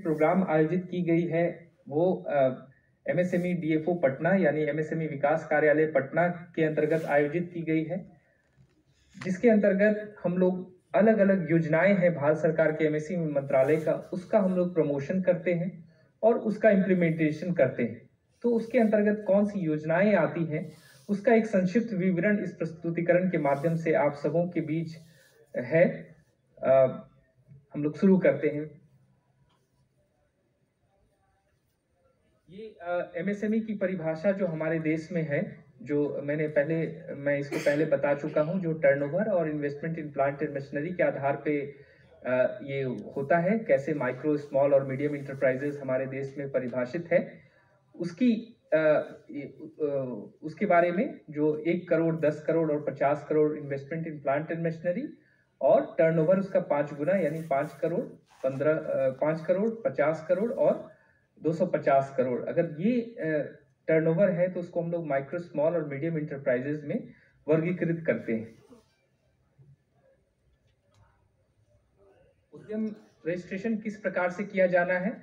Programme आयोजित की गई है वो एमएसएमई डीएफओ पटना यानी एमएसएमई विकास कार्यालय पटना के अंतर्गत आयोजित की गई है, जिसके अंतर्गत हम लोग अलग अलग योजनाएं हैं भारत सरकार के एमएसएमई मंत्रालय का, उसका हम लोग प्रमोशन करते हैं और उसका इम्प्लीमेंटेशन करते हैं। तो उसके अंतर्गत कौन सी योजनाएं आती हैं उसका एक संक्षिप्त विवरण इस प्रस्तुतिकरण के माध्यम से आप सबों के बीच है। हम लोग शुरू करते हैं। ये एमएसएमई की परिभाषा जो हमारे देश में है, जो मैं इसको पहले बता चुका हूं, जो टर्नओवर और investment in plant and machinery के आधार पे ये होता है, कैसे माइक्रो स्मॉल और मीडियम इंटरप्राइजेस हमारे देश में परिभाषित है, उसके बारे में जो 1 करोड़ 10 करोड़ और 50 crore investment in plant and machinery और टर्नओवर उसका 5 गुना यानी 5 करोड़ 50 करोड़ और 250 करोड़। अगर ये टर्नओवर है तो उसको हम लोग माइक्रो स्मॉल और मीडियम इंटरप्राइजेज में वर्गीकृत करते हैं। उद्यम रजिस्ट्रेशन किस प्रकार से किया जाना है,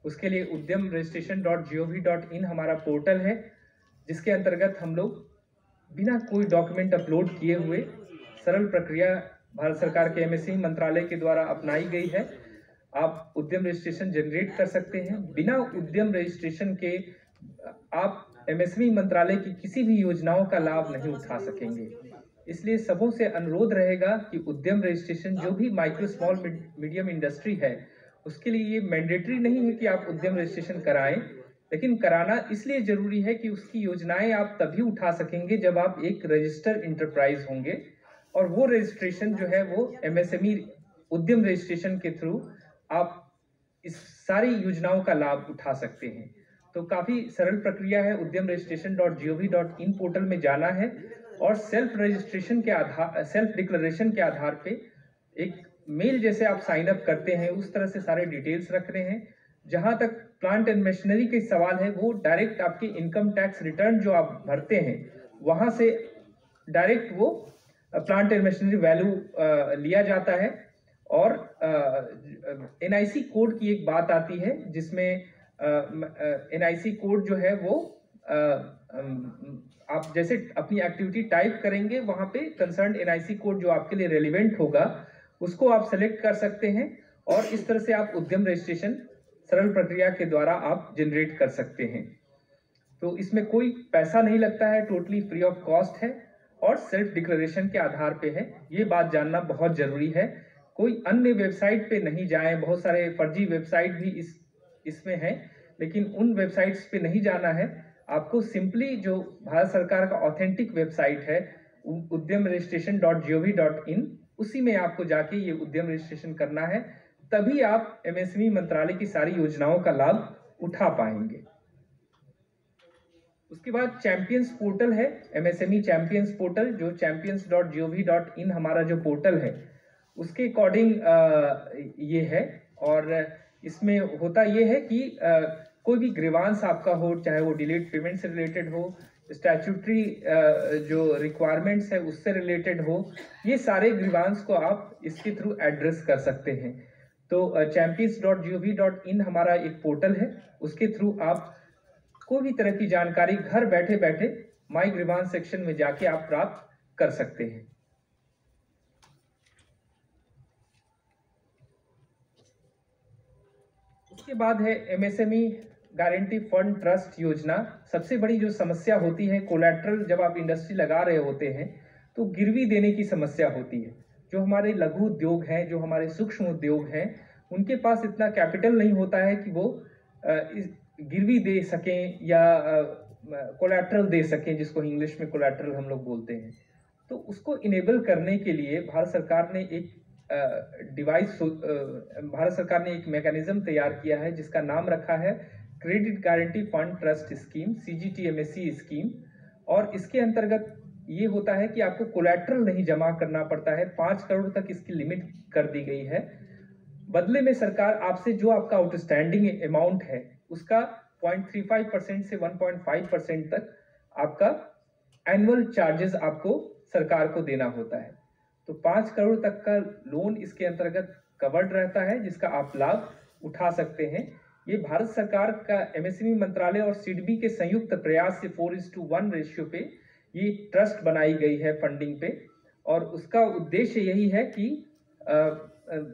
उसके लिए उद्यम registration.gov.in हमारा पोर्टल है, जिसके अंतर्गत हम लोग बिना कोई डॉक्यूमेंट अपलोड किए हुए सरल प्रक्रिया भारत सरकार के एमएसएमई मंत्रालय के द्वारा अपनाई गई है। आप उद्यम रजिस्ट्रेशन जनरेट कर सकते हैं। बिना उद्यम रजिस्ट्रेशन के आप एमएसएमई मंत्रालय की किसी भी योजनाओं का लाभ नहीं उठा सकेंगे। इसलिए सबों से अनुरोध रहेगा कि उद्यम रजिस्ट्रेशन जो भी माइक्रो स्मॉल मीडियम इंडस्ट्री है उसके लिए ये मैंडेटरी नहीं है कि आप उद्यम रजिस्ट्रेशन कराएं, लेकिन कराना इसलिए जरूरी है कि उसकी योजनाएं आप तभी उठा सकेंगे जब आप एक रजिस्टर्ड इंटरप्राइज होंगे, और वो रजिस्ट्रेशन जो है वो एमएसएमई उद्यम रजिस्ट्रेशन के थ्रू आप इस सारी योजनाओं का लाभ उठा सकते हैं। तो काफी सरल प्रक्रिया है। उद्यम registration.gov.in पोर्टल में जाना है और सेल्फ डिक्लेरेशन के आधार पे एक मेल जैसे आप साइन अप करते हैं उस तरह से सारे डिटेल्स रख रहे हैं। जहां तक प्लांट एंड मशीनरी के सवाल है, वो डायरेक्ट आपके इनकम टैक्स रिटर्न जो आप भरते हैं वहां से डायरेक्ट वो प्लांट एंड मशीनरी वैल्यू लिया जाता है। और एनआईसी कोड की एक बात आती है, जिसमें एनआईसी कोड जो है वो आप जैसे अपनी एक्टिविटी टाइप करेंगे वहां पे कंसर्न एनआईसी कोड जो आपके लिए रेलिवेंट होगा उसको आप सेलेक्ट कर सकते हैं, और इस तरह से आप उद्यम रजिस्ट्रेशन सरल प्रक्रिया के द्वारा आप जनरेट कर सकते हैं। तो इसमें कोई पैसा नहीं लगता है, टोटली फ्री ऑफ कॉस्ट है और सेल्फ डिक्लेरेशन के आधार पे है। ये बात जानना बहुत जरूरी है। कोई अन्य वेबसाइट पे नहीं जाएं, बहुत सारे फर्जी वेबसाइट भी इसमें है, लेकिन उन वेबसाइट्स पे नहीं जाना है। आपको सिंपली जो भारत सरकार का ऑथेंटिक वेबसाइट है उद्यम registration.gov.in, उसी में आपको जाके ये उद्यम रजिस्ट्रेशन करना है, तभी आप एमएसएमई मंत्रालय की सारी योजनाओं का लाभ उठा पाएंगे। उसके बाद चैंपियंस पोर्टल है, एमएसएमई चैंपियंस पोर्टल, जो champions.gov.in हमारा जो पोर्टल है उसके अकॉर्डिंग ये है। और इसमें होता ये है कि कोई भी ग्रीवांस आपका हो, चाहे वो डिलेड पेमेंट से रिलेटेड हो, स्टैट्यूटरी जो रिक्वायरमेंट्स है उससे रिलेटेड हो, ये सारे ग्रीवांस को आप इसके थ्रू एड्रेस कर सकते हैं। तो champions.gov.in हमारा एक पोर्टल है, उसके थ्रू आप कोई भी तरह की जानकारी घर बैठे बैठे माई ग्रीवांस सेक्शन में जाके आप प्राप्त कर सकते हैं। उसके बाद है एमएसएमई गारंटी फंड ट्रस्ट योजना। सबसे बड़ी जो समस्या होती है, कोलैटरल जब आप इंडस्ट्री लगा रहे होते हैं तो गिरवी देने की समस्या होती है। जो हमारे लघु उद्योग हैं, जो हमारे सूक्ष्म उद्योग हैं, उनके पास इतना कैपिटल नहीं होता है कि वो गिरवी दे सकें या कोलैटरल दे सकें, जिसको इंग्लिश में कोलैटरल हम लोग बोलते हैं। तो उसको इनेबल करने के लिए भारत सरकार ने एक मैकेनिज्म तैयार किया है जिसका नाम रखा है credit guarantee fund trust scheme, CGTMSE scheme. और इसके अंतर्गत ये होता है कि आपको कोलैटरल नहीं जमा करना पड़ता है। 5 करोड़ तक इसकी लिमिट कर दी गई है। बदले में सरकार आपसे जो आपका आउटस्टैंडिंग अमाउंट है उसका 0.35% से 1.5% तक आपका एनुअल चार्जेस आपको सरकार को देना होता है। तो 5 करोड़ तक का लोन इसके अंतर्गत कवर्ड रहता है, जिसका आप लाभ उठा सकते हैं। ये भारत सरकार का एमएसएमई मंत्रालय और सिडबी के संयुक्त प्रयास से 4:1 रेशियो पे ये ट्रस्ट बनाई गई है फंडिंग पे, और उसका उद्देश्य यही है कि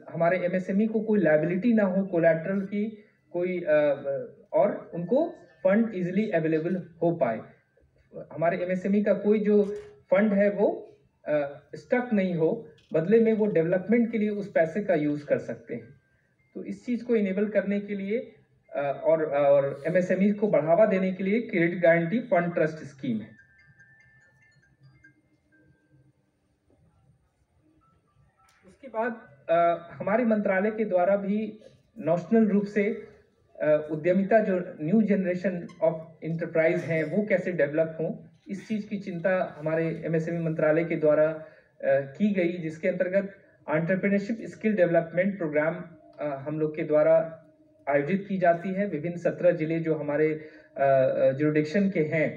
हमारे एमएसएमई को कोई लायबिलिटी ना हो कोलैटरल की, कोई और उनको फंड इजीली अवेलेबल हो पाए। हमारे एमएसएमई का कोई जो फंड है वो स्टक नहीं हो, बदले में वो डेवलपमेंट के लिए उस पैसे का यूज कर सकते हैं। तो इस चीज को इनेबल करने के लिए और एमएसएमई को बढ़ावा देने के लिए credit guarantee fund trust scheme है। उसके बाद हमारे मंत्रालय के द्वारा भी नेशनल रूप से उद्यमिता, जो न्यू जनरेशन ऑफ इंटरप्राइज हैं वो कैसे डेवलप हों, इस चीज की चिंता हमारे एमएसएमई मंत्रालय के द्वारा की गई, जिसके अंतर्गत एंटरप्रेन्योरशिप स्किल डेवलपमेंट प्रोग्राम हम लोग के द्वारा आयोजित की जाती है। विभिन्न 17 जिले जो हमारे जुरिडिक्शन के हैं,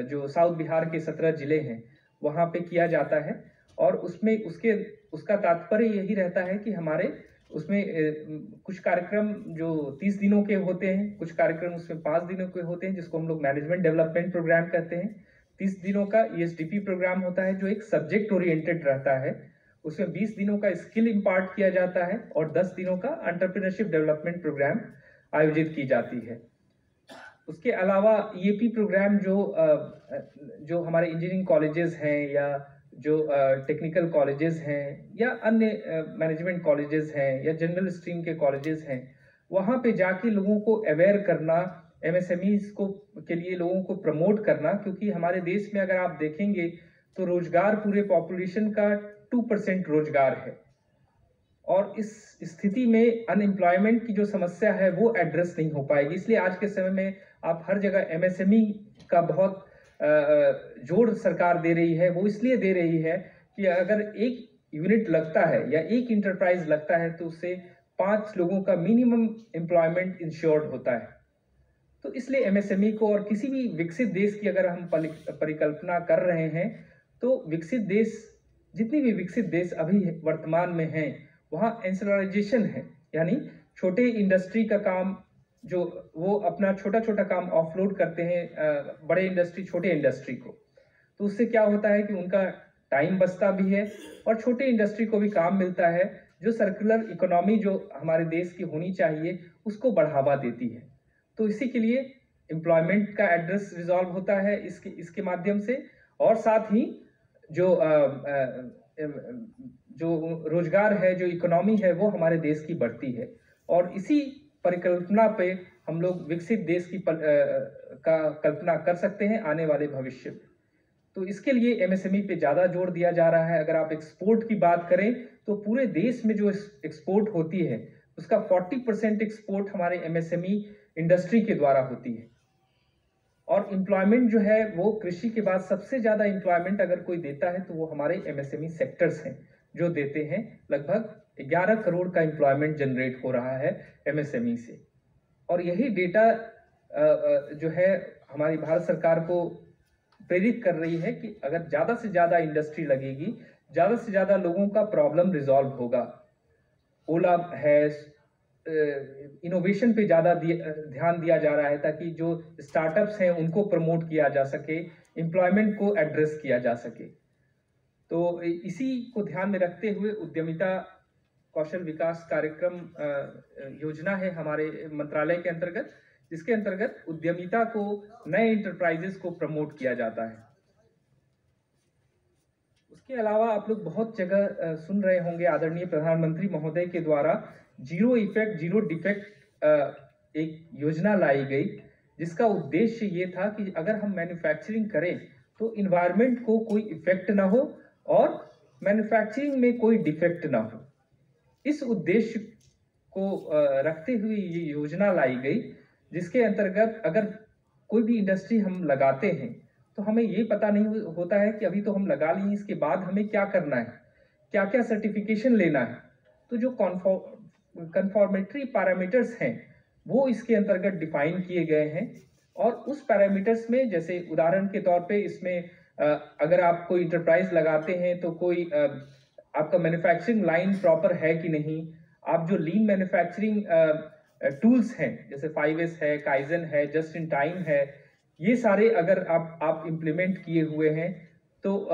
जो साउथ बिहार के 17 जिले हैं, वहाँ पे किया जाता है। और उसमें उसका तात्पर्य यही रहता है कि हमारे उसमें कुछ कार्यक्रम जो 30 दिनों के होते हैं, कुछ कार्यक्रम उसमें 5 दिनों के होते हैं, जिसको हम लोग मैनेजमेंट डेवलपमेंट प्रोग्राम कहते हैं। 30 दिनों का ईएसडीपी प्रोग्राम होता है जो एक सब्जेक्ट ओरिएंटेड रहता है। उसमें 20 दिनों का स्किल इम्पार्ट किया जाता है और 10 दिनों का एंटरप्रेन्योरशिप डेवलपमेंट प्रोग्राम आयोजित की जाती है। उसके अलावा ईएपी प्रोग्राम जो हमारे इंजीनियरिंग कॉलेजेस हैं या जो टेक्निकल कॉलेजेस हैं या अन्य मैनेजमेंट कॉलेजेस हैं या जनरल स्ट्रीम के कॉलेजेस हैं, वहाँ पे जाके लोगों को अवेयर करना, एमएसएमईज को के लिए लोगों को प्रमोट करना। क्योंकि हमारे देश में अगर आप देखेंगे तो रोजगार पूरे पॉपुलेशन का 2% रोजगार है, और इस स्थिति में अनएम्प्लॉयमेंट की जो समस्या है वो एड्रेस नहीं हो पाएगी। इसलिए आज के समय में आप हर जगह एमएसएमई का बहुत जोर सरकार दे रही है। वो इसलिए दे रही है कि अगर एक यूनिट लगता है या एक इंटरप्राइज लगता है तो उससे 5 लोगों का मिनिमम एम्प्लॉयमेंट इंश्योर्ड होता है। तो इसलिए एमएसएमई को, और किसी भी विकसित देश की अगर हम परिकल्पना कर रहे हैं तो विकसित देश, जितनी भी विकसित देश अभी वर्तमान में हैं, वहाँ एंसेलराइजेशन है, यानी छोटे इंडस्ट्री का काम जो वो अपना छोटा छोटा काम ऑफलोड करते हैं बड़े इंडस्ट्री छोटे इंडस्ट्री को। तो उससे क्या होता है कि उनका टाइम बचता भी है और छोटे इंडस्ट्री को भी काम मिलता है, जो सर्कुलर इकोनॉमी जो हमारे देश की होनी चाहिए उसको बढ़ावा देती है। तो इसी के लिए एम्प्लॉयमेंट का एड्रेस रिजॉल्व होता है इसके माध्यम से, और साथ ही जो रोजगार है, जो इकोनॉमी है, वो हमारे देश की बढ़ती है। और इसी परिकल्पना पे हम लोग विकसित देश की का कल्पना कर सकते हैं आने वाले भविष्य में। तो इसके लिए एमएसएमई पे ज़्यादा जोर दिया जा रहा है। अगर आप एक्सपोर्ट की बात करें तो पूरे देश में जो एक्सपोर्ट होती है उसका 40% एक्सपोर्ट हमारे एमएसएमई इंडस्ट्री के द्वारा होती है। और एम्प्लॉयमेंट जो है वो कृषि के बाद सबसे ज़्यादा एम्प्लॉयमेंट अगर कोई देता है तो वो हमारे एमएसएमई सेक्टर्स हैं जो देते हैं। लगभग 11 करोड़ का एम्प्लॉयमेंट जनरेट हो रहा है एमएसएमई से। और यही डेटा जो है हमारी भारत सरकार को प्रेरित कर रही है कि अगर ज़्यादा से ज़्यादा इंडस्ट्री लगेगी, ज़्यादा से ज़्यादा लोगों का प्रॉब्लम रिजॉल्व होगा। ओला है, इनोवेशन पे ज़्यादा ध्यान दिया जा रहा है ताकि जो स्टार्टअप्स हैं उनको प्रमोट किया जा सके, एम्प्लॉयमेंट को एड्रेस किया जा सके। तो इसी को ध्यान में रखते हुए उद्यमिता कौशल विकास कार्यक्रम योजना है हमारे मंत्रालय के अंतर्गत, जिसके अंतर्गत उद्यमिता को, नए इंटरप्राइजेस को प्रमोट किया जाता है। उसके अलावा आप लोग बहुत जगह सुन रहे होंगे आदरणीय प्रधानमंत्री महोदय के द्वारा जीरो इफेक्ट जीरो डिफेक्ट एक योजना लाई गई, जिसका उद्देश्य ये था कि अगर हम मैन्युफैक्चरिंग करें तो इन्वायरमेंट को कोई इफेक्ट ना हो और मैन्युफैक्चरिंग में कोई डिफेक्ट ना हो। इस उद्देश्य को रखते हुए ये योजना लाई गई, जिसके अंतर्गत अगर कोई भी इंडस्ट्री हम लगाते हैं तो हमें ये पता नहीं होता है कि अभी तो हम लगा लिए, इसके बाद हमें क्या करना है, क्या क्या सर्टिफिकेशन लेना है। तो जो कन्फॉर्मेटरी पैरामीटर्स हैं वो इसके अंतर्गत डिफाइन किए गए हैं। और उस पैरामीटर्स में, जैसे उदाहरण के तौर पे इसमें अगर आप कोई इंटरप्राइज लगाते हैं तो कोई आपका मैन्युफैक्चरिंग लाइन प्रॉपर है कि नहीं, आप जो लीन मैन्युफैक्चरिंग टूल्स हैं, जैसे 5S है, काइजन है, जस्ट इन टाइम है, ये सारे अगर आप इम्प्लीमेंट किए हुए हैं तो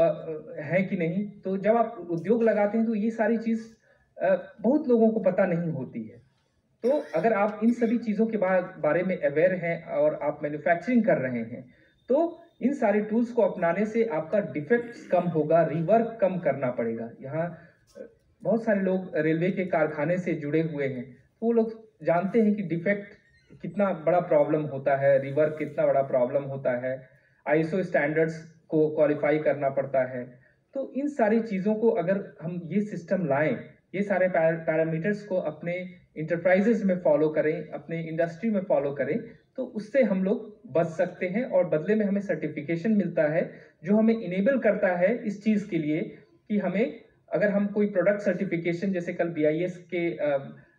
है कि नहीं, तो जब आप उद्योग लगाते हैं तो ये सारी चीज़ बहुत लोगों को पता नहीं होती है। तो अगर आप इन सभी चीज़ों के बारे में अवेयर हैं और आप मैन्युफैक्चरिंग कर रहे हैं, तो इन सारे टूल्स को अपनाने से आपका डिफेक्ट्स कम होगा, रीवर्क कम करना पड़ेगा। यहाँ बहुत सारे लोग रेलवे के कारखाने से जुड़े हुए हैं, तो वो लोग जानते हैं कि डिफेक्ट कितना बड़ा प्रॉब्लम होता है, रिवर्क कितना बड़ा प्रॉब्लम होता है, आईएसओ स्टैंडर्ड्स को क्वालिफाई करना पड़ता है। तो इन सारी चीज़ों को अगर हम ये सिस्टम लाएं, ये सारे पैरामीटर्स को अपने इंटरप्राइजेज में फॉलो करें, अपने इंडस्ट्री में फॉलो करें, तो उससे हम लोग बच सकते हैं और बदले में हमें सर्टिफिकेशन मिलता है जो हमें इनेबल करता है इस चीज़ के लिए कि हमें, अगर हम कोई प्रोडक्ट सर्टिफिकेशन, जैसे कल BIS के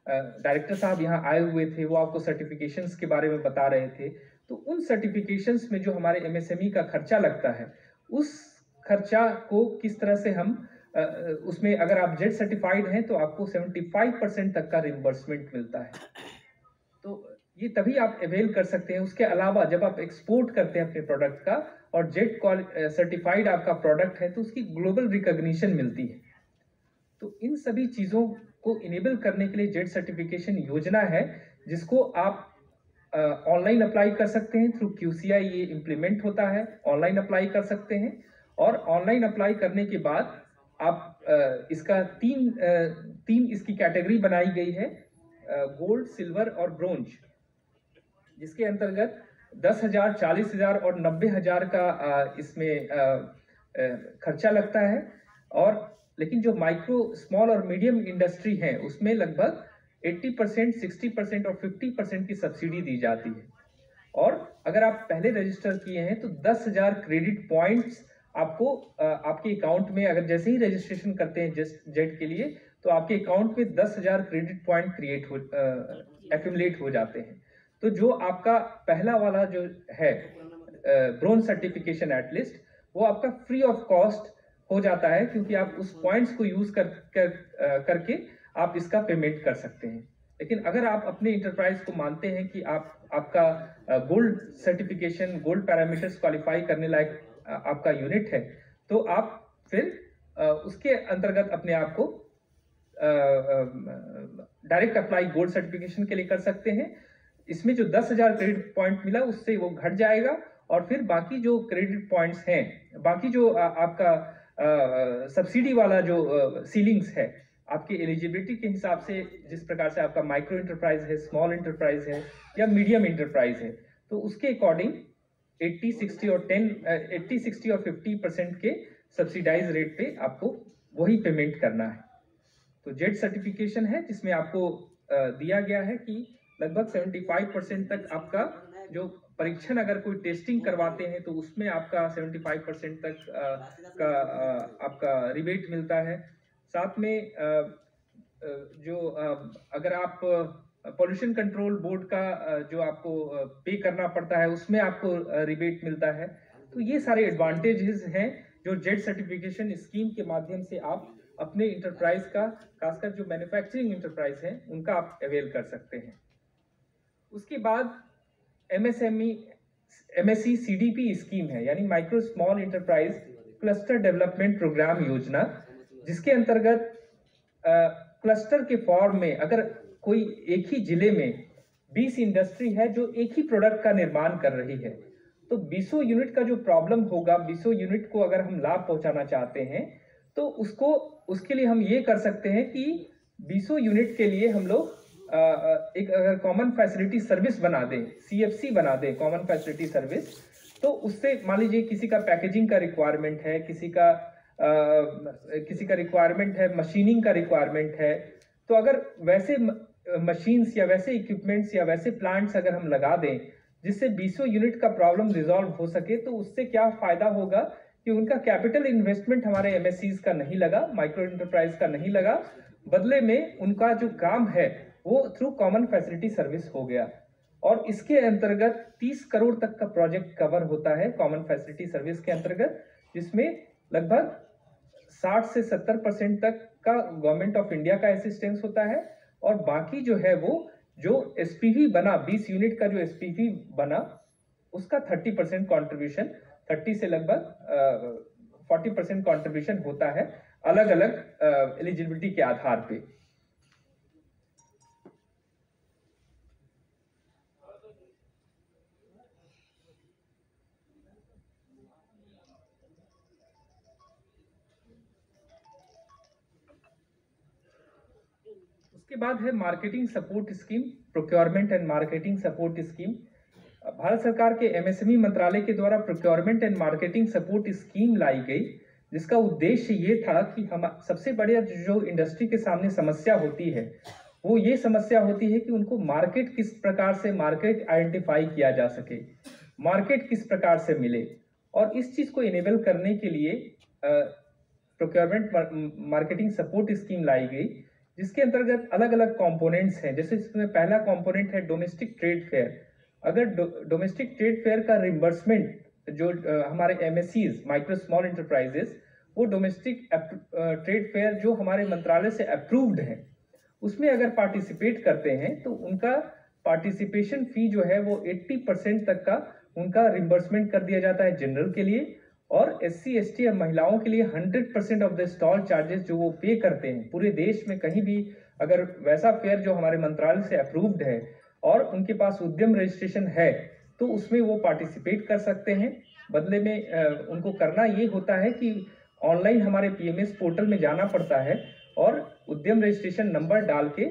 डायरेक्टर साहब यहाँ आए हुए थे, वो आपको सर्टिफिकेशंस के बारे में बता रहे थे, तो उन सर्टिफिकेशंस में जो हमारे MSME का खर्चा लगता है, उस खर्चा को किस तरह से हम उसमें, अगर आप जेड सर्टिफाइड हैं तो आपको 75% तक का रिम्बर्समेंट मिलता है। तो ये तभी आप अवेल कर सकते हैं। उसके अलावा जब आप एक्सपोर्ट करते हैं अपने प्रोडक्ट का और जेड सर्टिफाइड आपका प्रोडक्ट है, तो उसकी ग्लोबल रिकॉग्निशन मिलती है। तो इन सभी चीज़ों को इनेबल करने के लिए जेड सर्टिफिकेशन योजना है, जिसको आप ऑनलाइन अप्लाई कर सकते हैं। थ्रू QCI ये इम्प्लीमेंट होता है, ऑनलाइन अप्लाई कर सकते हैं। और ऑनलाइन अप्लाई करने के बाद आप इसका तीन इसकी कैटेगरी बनाई गई है, गोल्ड, सिल्वर और ब्रोंज, जिसके अंतर्गत 10,000, 40,000 और 90,000 का इसमें खर्चा लगता है। और लेकिन जो माइक्रो, स्मॉल और मीडियम इंडस्ट्री है, उसमें लगभग 80%, 60% और 50% की सब्सिडी दी जाती है। और अगर आप पहले रजिस्टर किए हैं तो 10,000 क्रेडिट पॉइंट्स आपको आपके अकाउंट में, अगर जैसे ही रजिस्ट्रेशन करते हैं जेड के लिए, तो आपके अकाउंट में 10,000 क्रेडिट पॉइंट एक्यूमुलेट हो जाते हैं। तो जो आपका पहला वाला जो है ब्रोंज सर्टिफिकेशन एटलिस्ट, वो आपका फ्री ऑफ कॉस्ट हो जाता है, क्योंकि आप उस पॉइंट्स को यूज करके आप इसका पेमेंट कर सकते हैं। लेकिन अगर आप अपने इंटरप्राइज को मानते हैं कि आपका gold certification, gold parameters qualify करने लायक आपका यूनिट है, तो आप फिर उसके अंतर्गत अपने आप को डायरेक्ट अप्लाई गोल्ड सर्टिफिकेशन के लिए कर सकते हैं। इसमें जो 10,000 क्रेडिट पॉइंट मिला, उससे वो घट जाएगा और फिर बाकी जो क्रेडिट पॉइंट्स हैं, बाकी जो आपका सब्सिडी वाला जो सीलिंग्स है, आपकी एलिजिबिलिटी के हिसाब से, जिस प्रकार से आपका माइक्रो इंटरप्राइज है, स्मॉल इंटरप्राइज है या मीडियम इंटरप्राइज है, तो उसके अकॉर्डिंग 80, 60 और 50% के सब्सिडाइज रेट पे आपको वही पेमेंट करना है। तो जेड सर्टिफिकेशन है जिसमें आपको दिया गया है कि लगभग 75% तक आपका जो परीक्षण, अगर कोई टेस्टिंग करवाते हैं तो उसमें आपका 75% तक का आपका रिबेट मिलता है। साथ में जो अगर आप पॉल्यूशन कंट्रोल बोर्ड का जो आपको पे करना पड़ता है, उसमें आपको रिबेट मिलता है। तो ये सारे एडवांटेजेस हैं जो जेड सर्टिफिकेशन स्कीम के माध्यम से आप अपने इंटरप्राइज का, खासकर जो मैन्युफैक्चरिंग इंटरप्राइज है, उनका आप अवेल कर सकते हैं। उसके बाद MSE CDP स्कीम है, यानी micro small enterprise cluster development programme योजना, जिसके अंतर्गत क्लस्टर के फॉर्म में अगर कोई एक ही जिले में 20 इंडस्ट्री है जो एक ही प्रोडक्ट का निर्माण कर रही है, तो 20 यूनिट का जो प्रॉब्लम होगा, 20 यूनिट को अगर हम लाभ पहुंचाना चाहते हैं, तो उसके लिए हम ये कर सकते हैं कि 20 यूनिट के लिए हम लोग एक अगर कॉमन फैसिलिटी सर्विस बना दें, CFC बना दें, कॉमन फैसिलिटी सर्विस, तो उससे मान लीजिए किसी का पैकेजिंग का रिक्वायरमेंट है, किसी का रिक्वायरमेंट है, मशीनिंग का रिक्वायरमेंट है, तो अगर वैसे मशीन्स या वैसे इक्विपमेंट्स या वैसे प्लांट्स अगर हम लगा दें जिससे 20 यूनिट का प्रॉब्लम रिजॉल्व हो सके, तो उससे क्या फायदा होगा कि उनका कैपिटल इन्वेस्टमेंट हमारे MSCs का नहीं लगा, माइक्रो इंटरप्राइज का नहीं लगा, बदले में उनका जो काम है वो थ्रू कॉमन फैसिलिटी सर्विस हो गया। और इसके अंतर्गत 30 करोड़ तक का प्रोजेक्ट कवर होता है कॉमन फैसिलिटी सर्विस के अंतर्गत, जिसमें लगभग 60 से 70% तक का गवर्नमेंट ऑफ इंडिया का असिस्टेंस होता है और बाकी जो है वो जो एसपीवी बना 20 यूनिट का जो एसपीवी बना उसका 30% कॉन्ट्रीब्यूशन, 30 से लगभग 40% कॉन्ट्रीब्यूशन होता है अलग अलग एलिजिबिलिटी के आधार पे। उसके बाद है marketing support scheme, procurement and marketing support scheme. Bharat सरकार के एमएसएमई मंत्रालय के द्वारा procurement and marketing support scheme लाई गई, जिसका उद्देश्य ये था कि हम सबसे बड़ी जो इंडस्ट्री के सामने समस्या होती है वो ये समस्या होती है कि उनको मार्केट किस प्रकार से मार्केट आइडेंटिफाई किया जा सके, मार्केट किस प्रकार से मिले, और इस चीज को इनेबल करने के लिए प्रोक्योरमेंट मार्केटिंग सपोर्ट स्कीम लाई गई, जिसके अंतर्गत अलग अलग कंपोनेंट्स हैं। जैसे इसमें पहला कंपोनेंट है डोमेस्टिक ट्रेड फेयर। अगर डोमेस्टिक ट्रेड फेयर का रिम्बर्समेंट जो हमारे एमएससीज माइक्रो स्मॉल एंटरप्राइजेस, वो डोमेस्टिक ट्रेड फेयर जो हमारे मंत्रालय से अप्रूव्ड है उसमें अगर पार्टिसिपेट करते हैं तो उनका पार्टिसिपेशन फी जो है वो 80% तक का उनका रिम्बर्समेंट कर दिया जाता है जनरल के लिए, और एससी एसटी और महिलाओं के लिए 100% ऑफ द स्टॉल चार्जेस जो वो पे करते हैं पूरे देश में कहीं भी अगर वैसा फेयर जो हमारे मंत्रालय से अप्रूव्ड है और उनके पास उद्यम रजिस्ट्रेशन है तो उसमें वो पार्टिसिपेट कर सकते हैं। बदले में उनको करना ये होता है कि ऑनलाइन हमारे पीएमएस पोर्टल में जाना पड़ता है और उद्यम रजिस्ट्रेशन नंबर डाल के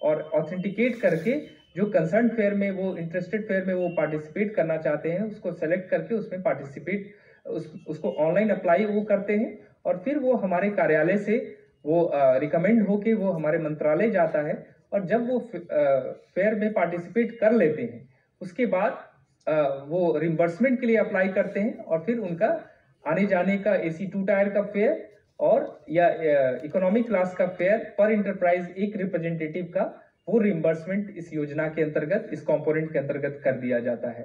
और ऑथेंटिकेट करके जो कंसर्न फेयर में वो इंटरेस्टेड फेयर में वो पार्टिसिपेट करना चाहते हैं उसको सेलेक्ट करके उसमें पार्टिसिपेट उसको ऑनलाइन अप्लाई वो करते हैं और फिर वो हमारे कार्यालय से वो रिकमेंड होके वो हमारे मंत्रालय जाता है, और जब वो फेयर में पार्टिसिपेट कर लेते हैं उसके बाद वो रिम्बर्समेंट के लिए अप्लाई करते हैं और फिर उनका आने जाने का AC 2 टायर का फेयर और या इकोनॉमी क्लास का फेयर पर इंटरप्राइज एक रिप्रेजेंटेटिव का वो रिम्बर्समेंट इस योजना के अंतर्गत इस कंपोनेंट के अंतर्गत कर दिया जाता है।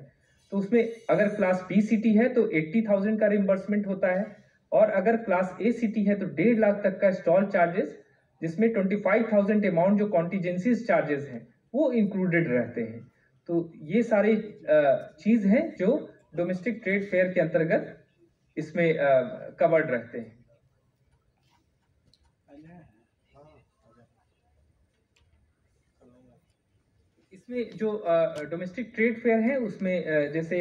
तो उसमें अगर क्लास बी सिटी है तो 80,000 का रिम्बर्समेंट होता है, और अगर क्लास ए सिटी है तो 1.5 लाख तक का स्टॉल चार्जेस, जिसमें 25,000 अमाउंट जो कॉन्टीजेंसीज चार्जेस हैं वो इंक्लूडेड रहते हैं। तो ये सारी चीज हैं जो डोमेस्टिक ट्रेड फेयर के अंतर्गत इसमें कवर्ड रहते हैं। इसमें जो डोमेस्टिक ट्रेड फेयर है उसमें जैसे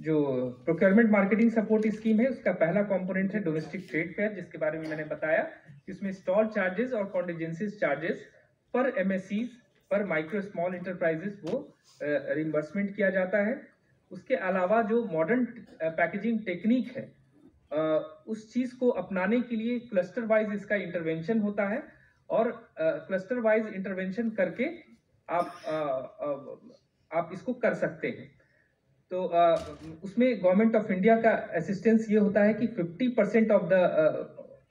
जो प्रोक्योरमेंट मार्केटिंग सपोर्ट स्कीम है उसका पहला कंपोनेंट है डोमेस्टिक ट्रेड फेयर, जिसके बारे में मैंने बताया कि इसमें स्टॉल चार्जेस और कॉन्टीजेंसीज चार्जेस पर एमएससीज पर माइक्रो स्मॉल एंटरप्राइजेस वो रिम्बर्समेंट किया जाता है। उसके अलावा जो मॉडर्न पैकेजिंग टेक्निक है उस चीज को अपनाने के लिए क्लस्टर वाइज इसका इंटरवेंशन होता है, और क्लस्टर वाइज इंटरवेंशन करके आप इसको कर सकते हैं। तो उसमें गवर्नमेंट ऑफ इंडिया का असिस्टेंस ये होता है कि 50% ऑफ द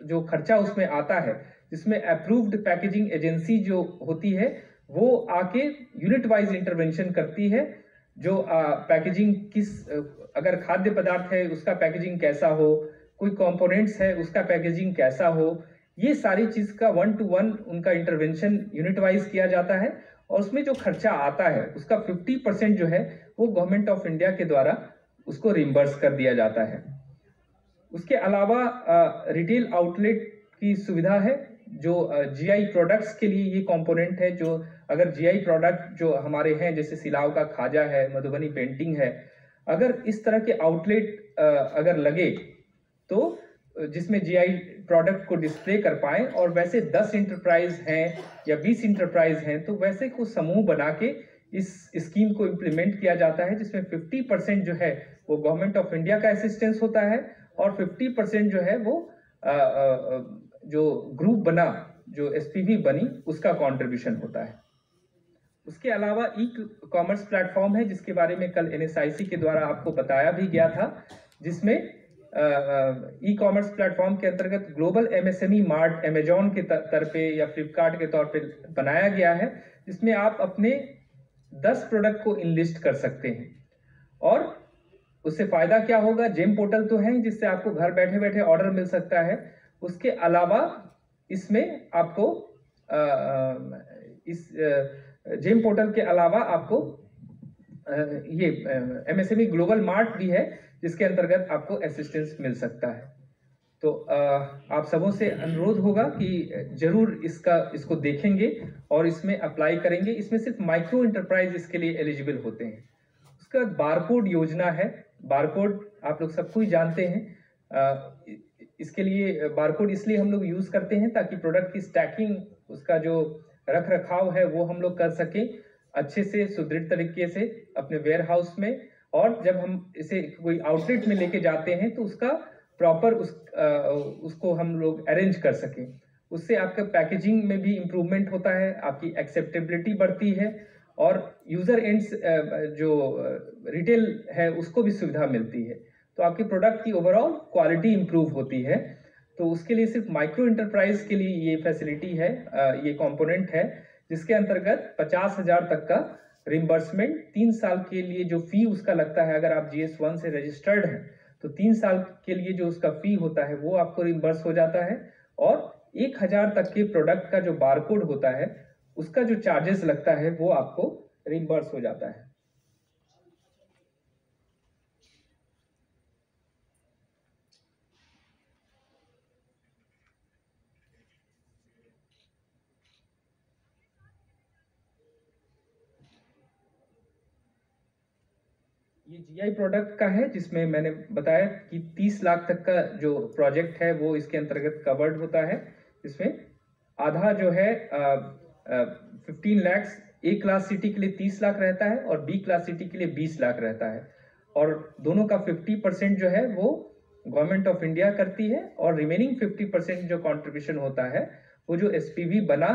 जो खर्चा उसमें आता है, जिसमें अप्रूव्ड पैकेजिंग एजेंसी जो होती है वो आके यूनिट वाइज इंटरवेंशन करती है। जो पैकेजिंग किस अगर खाद्य पदार्थ है उसका पैकेजिंग कैसा हो, कोई कंपोनेंट्स है उसका पैकेजिंग कैसा हो, ये सारी चीज का 1 to 1 उनका इंटरवेंशन यूनिट वाइज किया जाता है, और उसमें जो खर्चा आता है उसका 50% जो है वो गवर्नमेंट ऑफ इंडिया के द्वारा उसको रिम्बर्स कर दिया जाता है। उसके अलावा रिटेल आउटलेट की सुविधा है जो जीआई प्रोडक्ट्स के लिए ये कंपोनेंट है। जो अगर जीआई प्रोडक्ट जो हमारे हैं जैसे सिलाव का खाजा है, मधुबनी पेंटिंग है, अगर इस तरह के आउटलेट अगर लगे तो जिसमें जीआई प्रोडक्ट को डिस्प्ले कर पाए, और वैसे 10 इंटरप्राइज हैं या 20 इंटरप्राइज हैं तो वैसे को समूह बना के इस स्कीम को इम्प्लीमेंट किया जाता है, जिसमें 50% जो है वो गवर्नमेंट ऑफ इंडिया का असिस्टेंस होता है और 50% जो है वो जो ग्रुप बना जो एसपीवी बनी उसका कंट्रीब्यूशन होता है। उसके अलावा ई कॉमर्स प्लेटफॉर्म है जिसके बारे में कल एनएसआईसी के द्वारा आपको बताया भी गया था, जिसमें ई कॉमर्स प्लेटफॉर्म के अंतर्गत ग्लोबल एमएसएमई मार्ट अमेजॉन के तरफे या फ्लिपकार्ट के तौर पे बनाया गया है, जिसमें आप अपने 10 प्रोडक्ट को इनलिस्ट कर सकते हैं। और उससे फायदा क्या होगा, जेम पोर्टल तो है जिससे आपको घर बैठे बैठे ऑर्डर मिल सकता है। उसके अलावा इसमें आपको इस जेम पोर्टल के अलावा आपको ये एमएसएमई ग्लोबल मार्ट भी है, जिसके अंतर्गत आपको असिस्टेंस मिल सकता है। तो आप सबों से अनुरोध होगा कि जरूर इसको देखेंगे और इसमें अप्लाई करेंगे। इसमें सिर्फ माइक्रो इंटरप्राइज इसके लिए एलिजिबल होते हैं। उसका बारकोड योजना है। बारकोड आप लोग सबको ही जानते हैं। इसके लिए बारकोड इसलिए हम लोग यूज करते हैं ताकि प्रोडक्ट की स्टैकिंग, उसका जो रख रखाव है वो हम लोग कर सकें अच्छे से, सुदृढ़ तरीके से अपने वेयर हाउस में। और जब हम इसे कोई आउटलेट में लेके जाते हैं तो उसका प्रॉपर उसको हम लोग अरेंज कर सकें। उससे आपका पैकेजिंग में भी इम्प्रूवमेंट होता है, आपकी एक्सेप्टेबिलिटी बढ़ती है और यूजर एंड्स जो रिटेल है उसको भी सुविधा मिलती है। तो आपके प्रोडक्ट की ओवरऑल क्वालिटी इंप्रूव होती है। तो उसके लिए सिर्फ माइक्रो इंटरप्राइज के लिए ये फैसिलिटी है, ये कंपोनेंट है, जिसके अंतर्गत 50,000 तक का रिम्बर्समेंट 3 साल के लिए जो फी उसका लगता है, अगर आप GS1 से रजिस्टर्ड हैं तो 3 साल के लिए जो उसका फी होता है वो आपको रिम्बर्स हो जाता है। और 1,000 तक के प्रोडक्ट का जो बारकोड होता है उसका जो चार्जेस लगता है वो आपको रिम्बर्स हो जाता है। ये GI प्रोडक्ट का है, जिसमें मैंने बताया कि 30 लाख तक का जो प्रोजेक्ट है वो इसके अंतर्गत कवर्ड होता है। इसमें आधा जो है 15 लाख A क्लास सिटी के लिए 30 लाख रहता है और B क्लास सिटी के लिए 20 लाख रहता है। और दोनों का 50% जो है वो गवर्नमेंट ऑफ इंडिया करती है और रिमेनिंग 50% जो कंट्रीब्यूशन होता है वो जो SPV बना,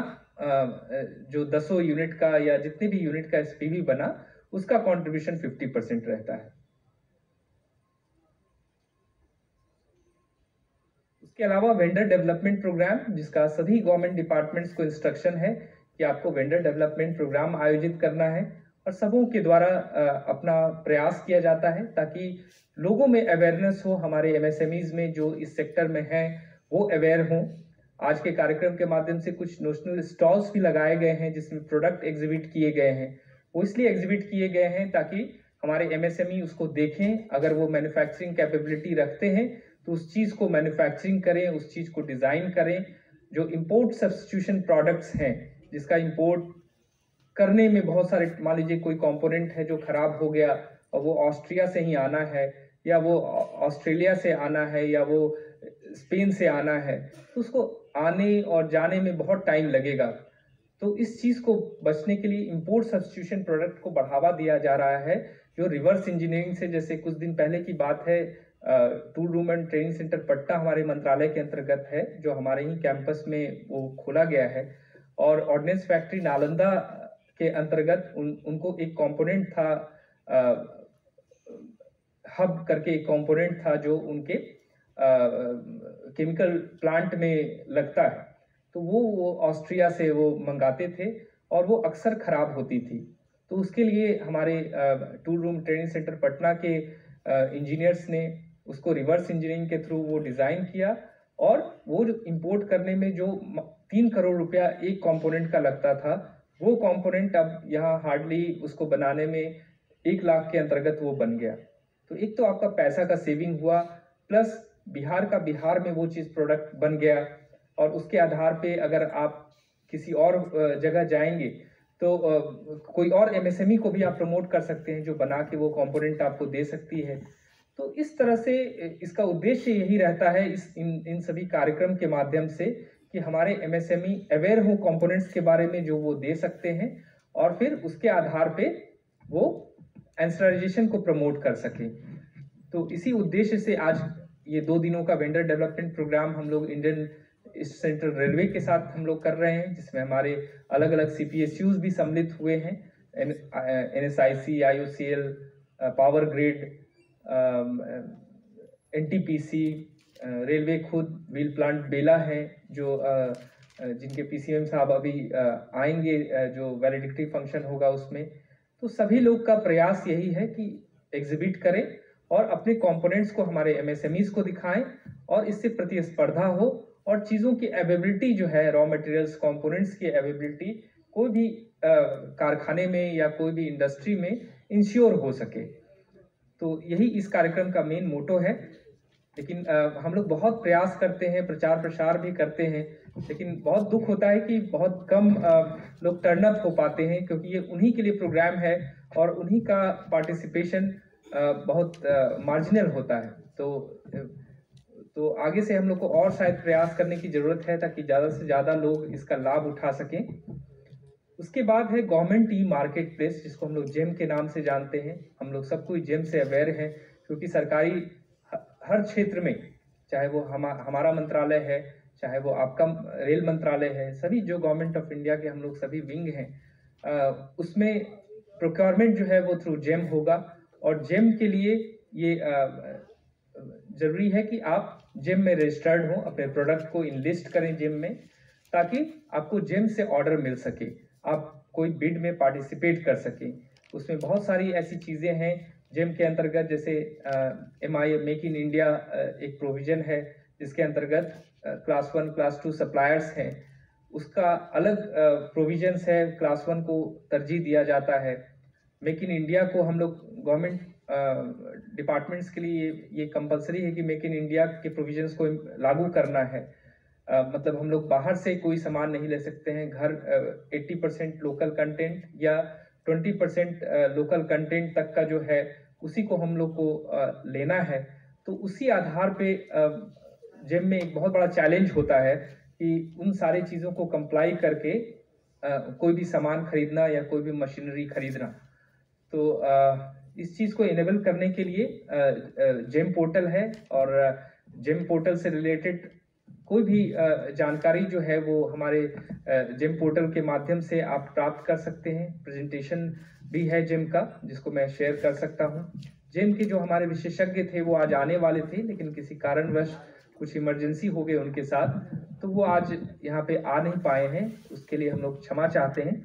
जो 10 यूनिट का या जितने भी यूनिट का SPV बना उसका कंट्रीब्यूशन 50% रहता है। उसके अलावा वेंडर डेवलपमेंट प्रोग्राम, जिसका सभी गवर्नमेंट डिपार्टमेंट्स को इंस्ट्रक्शन है कि आपको वेंडर डेवलपमेंट प्रोग्राम आयोजित करना है और सबों के द्वारा अपना प्रयास किया जाता है ताकि लोगों में अवेयरनेस हो। हमारे MSMEs में जो इस सेक्टर में हैं वो अवेयर हों। आज के कार्यक्रम के माध्यम से कुछ नेशनल स्टॉल्स भी लगाए गए हैं जिसमें प्रोडक्ट एग्जिबिट किए गए हैं। वो इसलिए एग्जिबिट किए गए हैं ताकि हमारे MSME उसको देखें, अगर वो मैन्युफैक्चरिंग कैपेबिलिटी रखते हैं तो उस चीज को मैन्युफैक्चरिंग करें, उस चीज को डिजाइन करें। जो इंपोर्ट सब्स्टिट्यूशन प्रोडक्ट्स हैं, जिसका इंपोर्ट करने में बहुत सारे, मान लीजिए कोई कंपोनेंट है जो खराब हो गया और वो ऑस्ट्रिया से ही आना है या वो ऑस्ट्रेलिया से आना है या वो स्पेन से आना है, तो उसको आने और जाने में बहुत टाइम लगेगा। तो इस चीज को बचने के लिए इंपोर्ट सब्स्टिट्यूशन प्रोडक्ट को बढ़ावा दिया जा रहा है, जो रिवर्स इंजीनियरिंग से, जैसे कुछ दिन पहले की बात है, tool room and training centre Patna हमारे मंत्रालय के अंतर्गत है, जो हमारे ही कैंपस में वो खोला गया है। और ऑर्डिनेंस फैक्ट्री नालंदा के अंतर्गत उनको एक कंपोनेंट था, हब करके एक कंपोनेंट था जो उनके केमिकल प्लांट में लगता है, तो वो ऑस्ट्रिया से वो मंगाते थे और वो अक्सर खराब होती थी। तो उसके लिए हमारे tool room training centre Patna के इंजीनियर्स ने उसको रिवर्स इंजीनियरिंग के थ्रू वो डिज़ाइन किया और वो जो इंपोर्ट करने में जो 3 करोड़ रुपया एक कंपोनेंट का लगता था, वो कंपोनेंट अब यहाँ हार्डली उसको बनाने में 1 लाख के अंतर्गत वो बन गया। तो एक तो आपका पैसा का सेविंग हुआ, प्लस बिहार में वो चीज़ प्रोडक्ट बन गया। और उसके आधार पे अगर आप किसी और जगह जाएंगे तो कोई और MSME को भी आप प्रमोट कर सकते हैं जो बना के वो कंपोनेंट आपको दे सकती है। तो इस तरह से इसका उद्देश्य यही रहता है इन सभी कार्यक्रम के माध्यम से कि हमारे MSME अवेयर हो कंपोनेंट्स के बारे में जो वो दे सकते हैं और फिर उसके आधार पे वो एंसराइजेशन को प्रमोट कर सकें। तो इसी उद्देश्य से आज ये 2 दिनों का वेंडर डेवलपमेंट प्रोग्राम हम लोग इंडियन सेंट्रल रेलवे के साथ हम लोग कर रहे हैं, जिसमें हमारे अलग अलग CPSUs भी सम्मिलित हुए हैं, NSIC, IOCL, power grid, NTPC, railway खुद, व्हील प्लांट बेला है जो जिनके PCM साहब अभी आएंगे, जो वैलिडिटी फंक्शन होगा उसमें। तो सभी लोग का प्रयास यही है कि एग्जिबिट करें और अपने कंपोनेंट्स को हमारे MSMEs को दिखाएं और इससे प्रतिस्पर्धा हो और चीज़ों की अवेलेबिलिटी जो है, रॉ मटेरियल्स कंपोनेंट्स की अवेलेबिलिटी कोई भी कारखाने में या कोई भी इंडस्ट्री में इंश्योर हो सके। तो यही इस कार्यक्रम का मेन मोटो है। लेकिन हम लोग बहुत प्रयास करते हैं, प्रचार प्रसार भी करते हैं, लेकिन बहुत दुख होता है कि बहुत कम लोग टर्न अप हो पाते हैं, क्योंकि ये उन्हीं के लिए प्रोग्राम है और उन्हीं का पार्टिसिपेशन बहुत मार्जिनल होता है। तो आगे से हम लोग को और शायद प्रयास करने की ज़रूरत है, ताकि ज़्यादा से ज़्यादा लोग इसका लाभ उठा सकें। उसके बाद है गवर्नमेंट ई मार्केट प्लेस, जिसको हम लोग जेम के नाम से जानते हैं। हम लोग सब कोई जेम से अवेयर हैं, क्योंकि सरकारी हर क्षेत्र में, चाहे वो हमारा मंत्रालय है, चाहे वो आपका रेल मंत्रालय है, सभी जो गवर्नमेंट ऑफ इंडिया के हम लोग सभी विंग हैं, उसमें प्रोक्योरमेंट जो है वो थ्रू जेम होगा। और जेम के लिए ये ज़रूरी है कि आप जेम में रजिस्टर्ड हो, अपने प्रोडक्ट को इनलिस्ट करें जेम में, ताकि आपको जेम से ऑर्डर मिल सके, आप कोई बिड में पार्टिसिपेट कर सकें। उसमें बहुत सारी ऐसी चीज़ें हैं जेम के अंतर्गत, जैसे MI मेक इन इंडिया एक प्रोविज़न है, जिसके अंतर्गत क्लास 1 क्लास 2 सप्लायर्स हैं, उसका अलग प्रोविजंस है। क्लास 1 को तरजीह दिया जाता है। मेक इन इंडिया को हम लोग गवर्नमेंट डिपार्टमेंट्स के लिए ये कंपलसरी है कि मेक इन इंडिया के प्रोविजंस को लागू करना है। मतलब हम लोग बाहर से कोई सामान नहीं ले सकते हैं। घर 80% लोकल कंटेंट या 20% लोकल कंटेंट तक का जो है, उसी को हम लोग को लेना है। तो उसी आधार पे जेम में एक बहुत बड़ा चैलेंज होता है कि उन सारी चीज़ों को कंप्लाई करके कोई भी सामान खरीदना या कोई भी मशीनरी खरीदना। तो इस चीज़ को इनेबल करने के लिए जेम पोर्टल है, और जेम पोर्टल से रिलेटेड कोई भी जानकारी जो है वो हमारे जेम पोर्टल के माध्यम से आप प्राप्त कर सकते हैं। प्रेजेंटेशन भी है जेम का, जिसको मैं शेयर कर सकता हूं। जेम के जो हमारे विशेषज्ञ थे वो आज आने वाले थे, लेकिन किसी कारणवश कुछ इमरजेंसी हो गई उनके साथ, तो वो आज यहाँ पे आ नहीं पाए हैं। उसके लिए हम लोग क्षमा चाहते हैं।